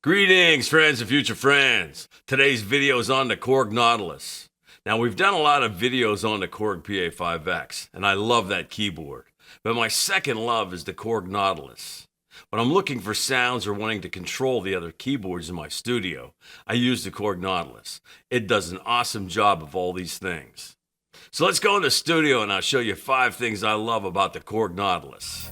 Greetings, friends and future friends. Today's video is on the Korg Nautilus. Now, we've done a lot of videos on the Korg PA5X, and I love that keyboard. But my second love is the Korg Nautilus. When I'm looking for sounds or wanting to control the other keyboards in my studio, I use the Korg Nautilus. It does an awesome job of all these things. So let's go in the studio and I'll show you 5 things I love about the Korg Nautilus.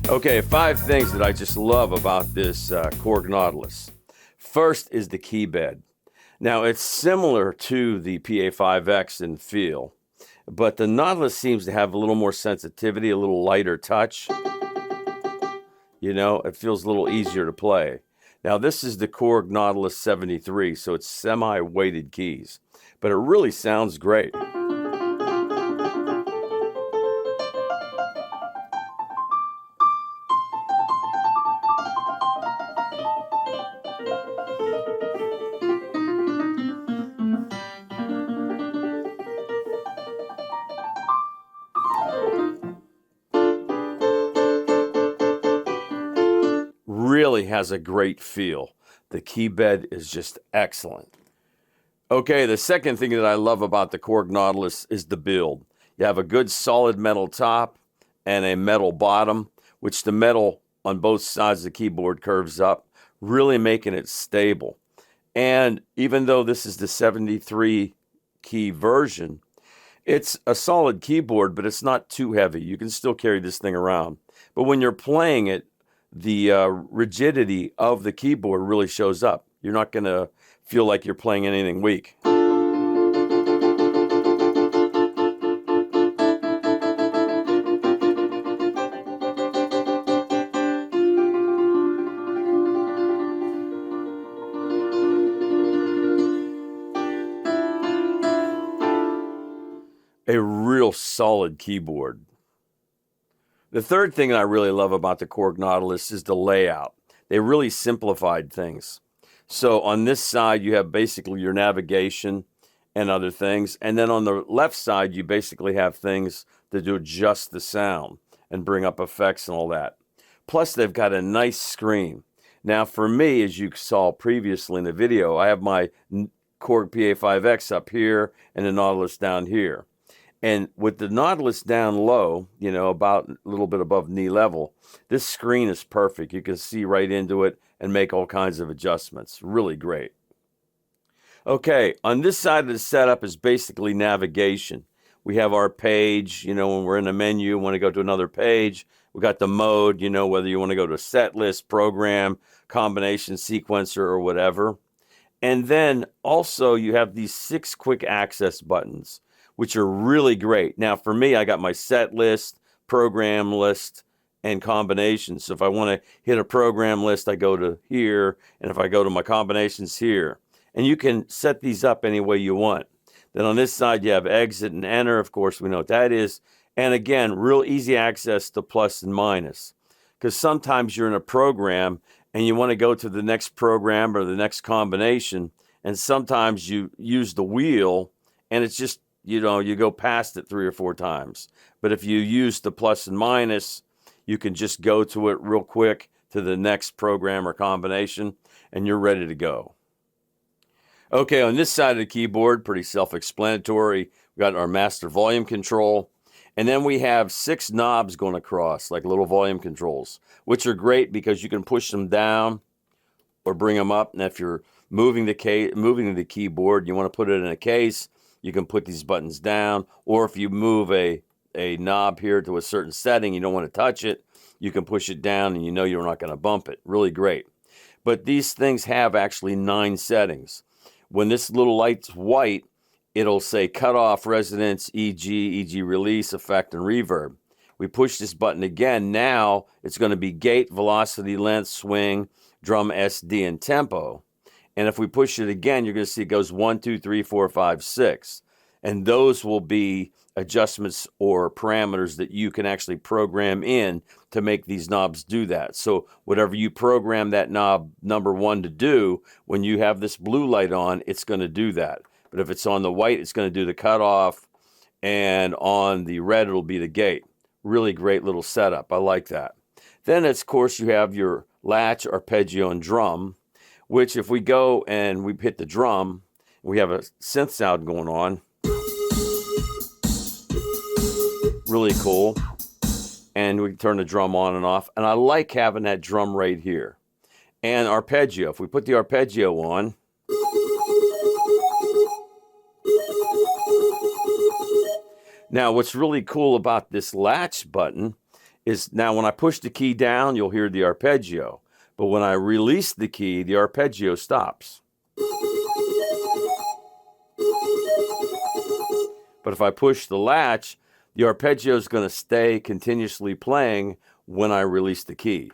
Okay, 5 things that I just love about this Korg Nautilus. First is the key bed. Now, it's similar to the PA5X in feel, but the Nautilus seems to have a little more sensitivity, a little lighter touch. You know, it feels a little easier to play. Now, this is the Korg Nautilus 73, so it's semi-weighted keys, but it really sounds great. Really has a great feel. The key bed is just excellent. Okay, the second thing that I love about the Korg Nautilus is the build. You have a good solid metal top and a metal bottom, which the metal on both sides of the keyboard curves up, really making it stable. And even though this is the 73 key version, it's a solid keyboard, but it's not too heavy. You can still carry this thing around. But when you're playing it, the rigidity of the keyboard really shows up. You're not going to feel like you're playing anything weak. A real solid keyboard. The third thing that I really love about the Korg Nautilus is the layout. They really simplified things. So on this side, you have basically your navigation and other things. And then on the left side, you basically have things to do just the sound and bring up effects and all that. Plus, they've got a nice screen. Now, for me, as you saw previously in the video, I have my Korg PA5X up here and the Nautilus down here. And with the Nautilus down low, you know, about a little bit above knee level, this screen is perfect. You can see right into it and make all kinds of adjustments. Really great. Okay, on this side of the setup is basically navigation. We have our page, you know, when we're in a menu, want to go to another page. We got the mode, you know, whether you want to go to set list, program, combination, sequencer, or whatever. And then also you have these 6 quick access buttons, which are really great. Now, for me, I got my set list, program list, and combinations. So if I want to hit a program list, I go to here, and if I go to my combinations here. And you can set these up any way you want. Then on this side, you have exit and enter. Of course, we know what that is. And again, real easy access to plus and minus. Because sometimes you're in a program, and you want to go to the next program or the next combination, and sometimes you use the wheel, and it's just, you know, you go past it 3 or 4 times. But if you use the plus and minus, you can just go to it real quick to the next program or combination, and you're ready to go. Okay, on this side of the keyboard, pretty self-explanatory. We got our master volume control, and then we have 6 knobs going across, like little volume controls, which are great because you can push them down or bring them up. And if you're moving the keyboard, you want to put it in a case, you can put these buttons down, or if you move a knob here to a certain setting, you don't want to touch it, you can push it down and you know you're not going to bump it. Really great. But these things have actually 9 settings. When this little light's white, it'll say cut off, resonance, EG release, effect, and reverb. We push this button again. Now it's going to be gate, velocity, length, swing, drum, SD, and tempo. And if we push it again, you're going to see it goes 1, 2, 3, 4, 5, 6. And those will be adjustments or parameters that you can actually program in to make these knobs do that. So whatever you program that knob number 1 to do, when you have this blue light on, it's going to do that. But if it's on the white, it's going to do the cutoff, and on the red, it'll be the gate. Really great little setup. I like that. Then, of course, you have your latch, arpeggio, and drum, which if we go and we hit the drum, we have a synth sound going on. Really cool. And we can turn the drum on and off. And I like having that drum right here. And arpeggio. If we put the arpeggio on, now what's really cool about this latch button is now when I push the key down, you'll hear the arpeggio. But when I release the key, the arpeggio stops. But if I push the latch, the arpeggio is going to stay continuously playing when I release the key.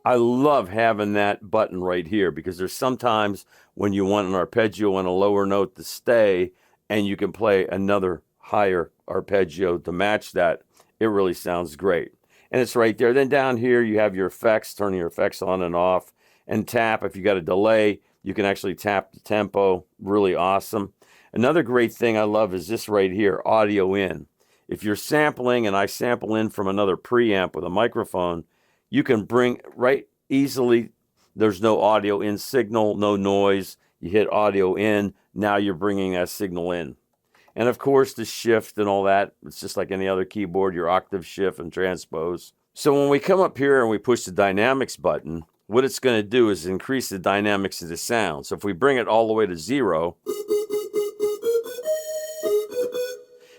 I love having that button right here because there's sometimes when you want an arpeggio on a lower note to stay and you can play another higher arpeggio to match that. It really sounds great. And it's right there. Then down here you have your effects, turning your effects on and off, and tap. If you got a delay, you can actually tap the tempo. Really awesome. Another great thing I love is this right here, audio in. If you're sampling and I sample in from another preamp with a microphone, you can bring right easily, there's no audio in signal, no noise. You hit audio in, now you're bringing that signal in. And of course, the shift and all that, it's just like any other keyboard, your octave shift and transpose. So when we come up here and we push the dynamics button, what it's going to do is increase the dynamics of the sound. So if we bring it all the way to 0,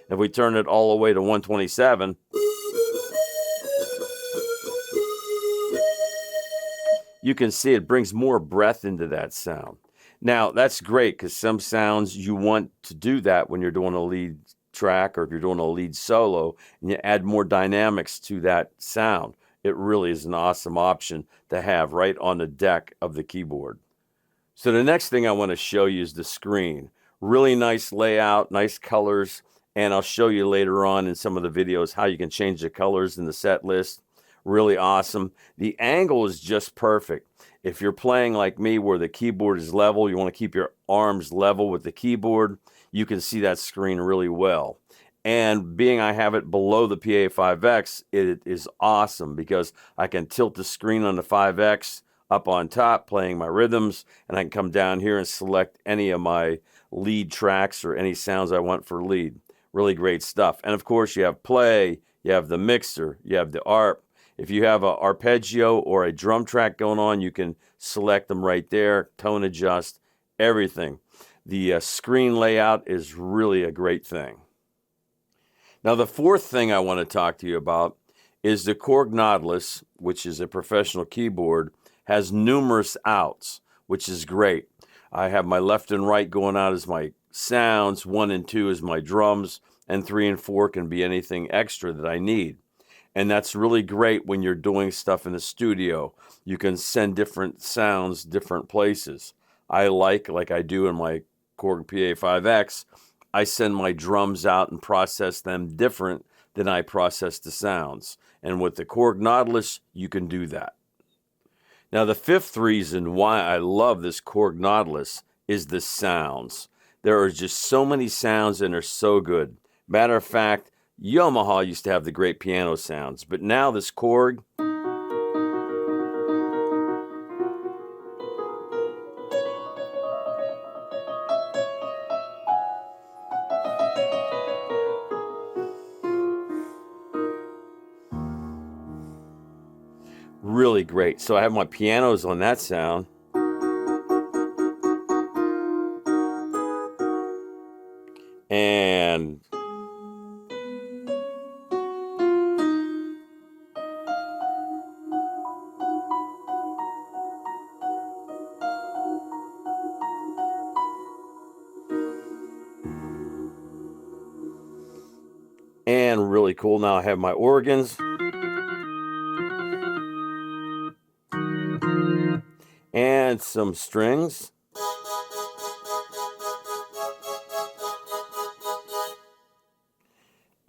if we turn it all the way to 127, you can see it brings more breath into that sound. Now, that's great because some sounds you want to do that when you're doing a lead track or if you're doing a lead solo and you add more dynamics to that sound. It really is an awesome option to have right on the deck of the keyboard. So the next thing I want to show you is the screen. Really nice layout, nice colors, and I'll show you later on in some of the videos how you can change the colors in the set list. Really awesome. The angle is just perfect. If you're playing like me where the keyboard is level, you want to keep your arms level with the keyboard, you can see that screen really well. And being I have it below the PA5X, it is awesome because I can tilt the screen on the 5X up on top playing my rhythms, and I can come down here and select any of my lead tracks or any sounds I want for lead. Really great stuff. And of course you have play, you have the mixer, you have the ARP. If you have an arpeggio or a drum track going on, you can select them right there, tone adjust, everything. The screen layout is really a great thing. Now, the fourth thing I want to talk to you about is the Korg Nautilus, which is a professional keyboard, has numerous outs, which is great. I have my left and right going out as my sounds, 1 and 2 is my drums, and 3 and 4 can be anything extra that I need. And that's really great when you're doing stuff in the studio. You can send different sounds different places. I like I do in my Korg PA5X, I send my drums out and process them different than I process the sounds. And with the Korg Nautilus, you can do that. Now, the fifth reason why I love this Korg Nautilus is the sounds. There are just so many sounds and they're so good. Matter of fact, Yamaha used to have the great piano sounds, but now this Korg, really great. So I have my pianos on that sound. And really cool. Now I have my organs. and some strings.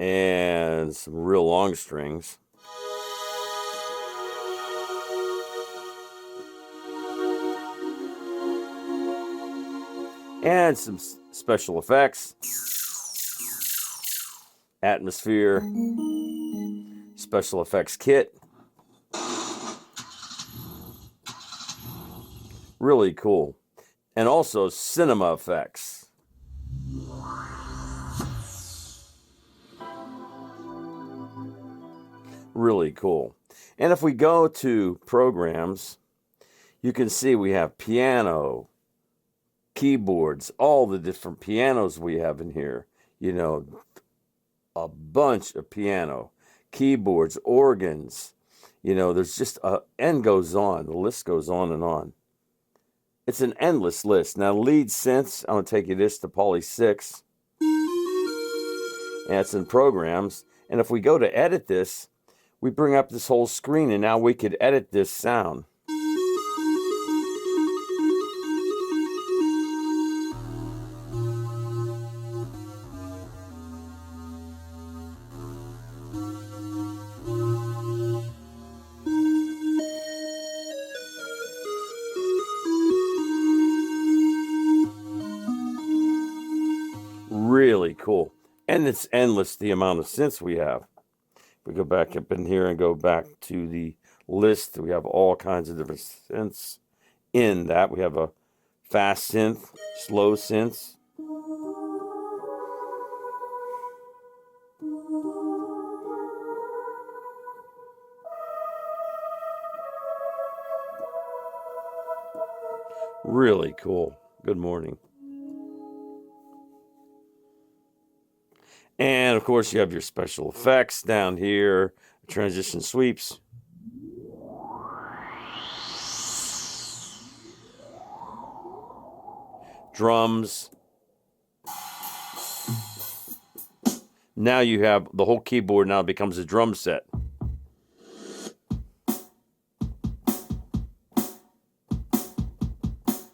And some real long strings. And some special effects. Atmosphere. Special effects kit. Really cool. And also cinema effects. Really cool. And if we go to programs, you can see we have piano, keyboards, all the different pianos we have in here. You know, a bunch of piano, keyboards, organs. You know, there's just and goes on. The list goes on and on. It's an endless list. Now, lead synths, I'm going to take you this to Poly 6. And it's in programs. And if we go to edit this, we bring up this whole screen, and now we could edit this sound. Really cool. And it's endless, the amount of synths we have. We go back up in here and go back to the list. We have all kinds of different synths in that. We have a fast synth, slow synths. Really cool. Good morning. And of course, you have your special effects down here, transition sweeps. Drums. Now you have the whole keyboard now becomes a drum set.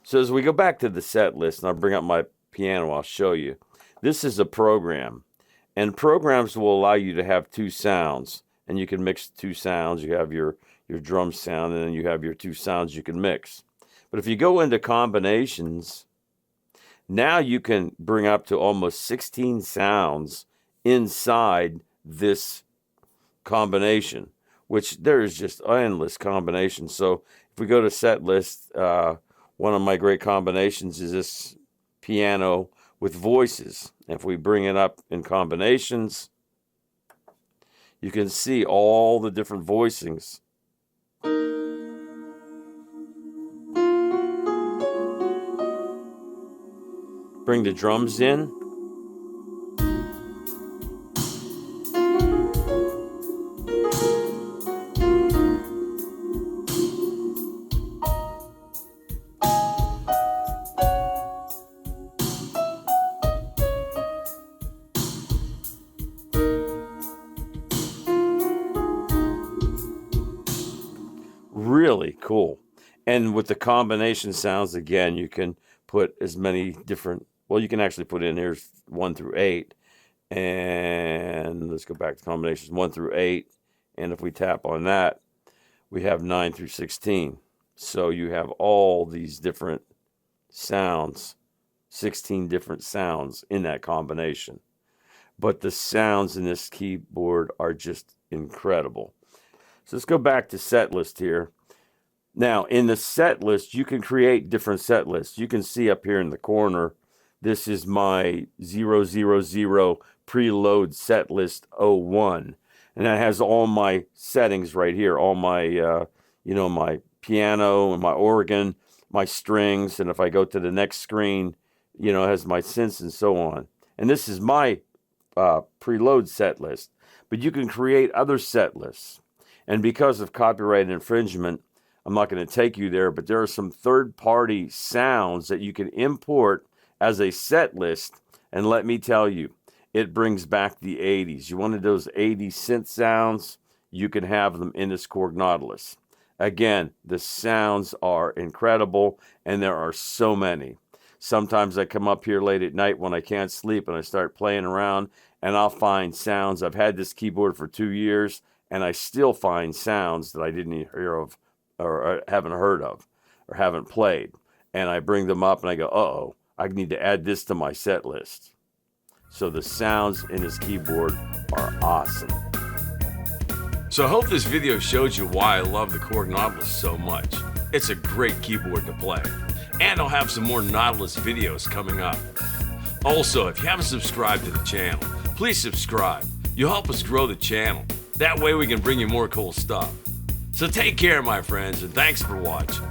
So as we go back to the set list, and I'll bring up my piano, I'll show you. This is a program. And programs will allow you to have two sounds, and you can mix two sounds. You have your drum sound, and then you have your two sounds you can mix. But if you go into combinations, now you can bring up to almost 16 sounds inside this combination, which there's just endless combinations. So if we go to set list, one of my great combinations is this piano with voices. If we bring it up in combinations, you can see all the different voicings. Bring the drums in. Really cool. And with the combination sounds, again, you can put as many different, well, you can actually put in here's 1 through 8. And let's go back to combinations 1 through 8. And if we tap on that, we have 9 through 16. So you have all these different sounds, 16 different sounds in that combination. But the sounds in this keyboard are just incredible. So let's go back to set list here. Now, in the set list, you can create different set lists. You can see up here in the corner, this is my 000 preload set list 01. And that has all my settings right here, all my, my piano and my organ, my strings. And if I go to the next screen, it has my synths and so on. And this is my preload set list. But you can create other set lists. And because of copyright infringement, I'm not going to take you there, but there are some third-party sounds that you can import as a set list. And let me tell you, it brings back the 80s. You wanted those 80s synth sounds, you can have them in this Korg Nautilus. Again, the sounds are incredible, and there are so many. Sometimes I come up here late at night when I can't sleep and I start playing around, and I'll find sounds. I've had this keyboard for 2 years, and I still find sounds that I didn't hear of or haven't heard of or haven't played. And I bring them up and I go, uh-oh, I need to add this to my set list. So the sounds in this keyboard are awesome. So I hope this video showed you why I love the Korg Nautilus so much. It's a great keyboard to play. And I'll have some more Nautilus videos coming up. Also, if you haven't subscribed to the channel, please subscribe. You'll help us grow the channel. That way we can bring you more cool stuff. So take care, my friends, and thanks for watching.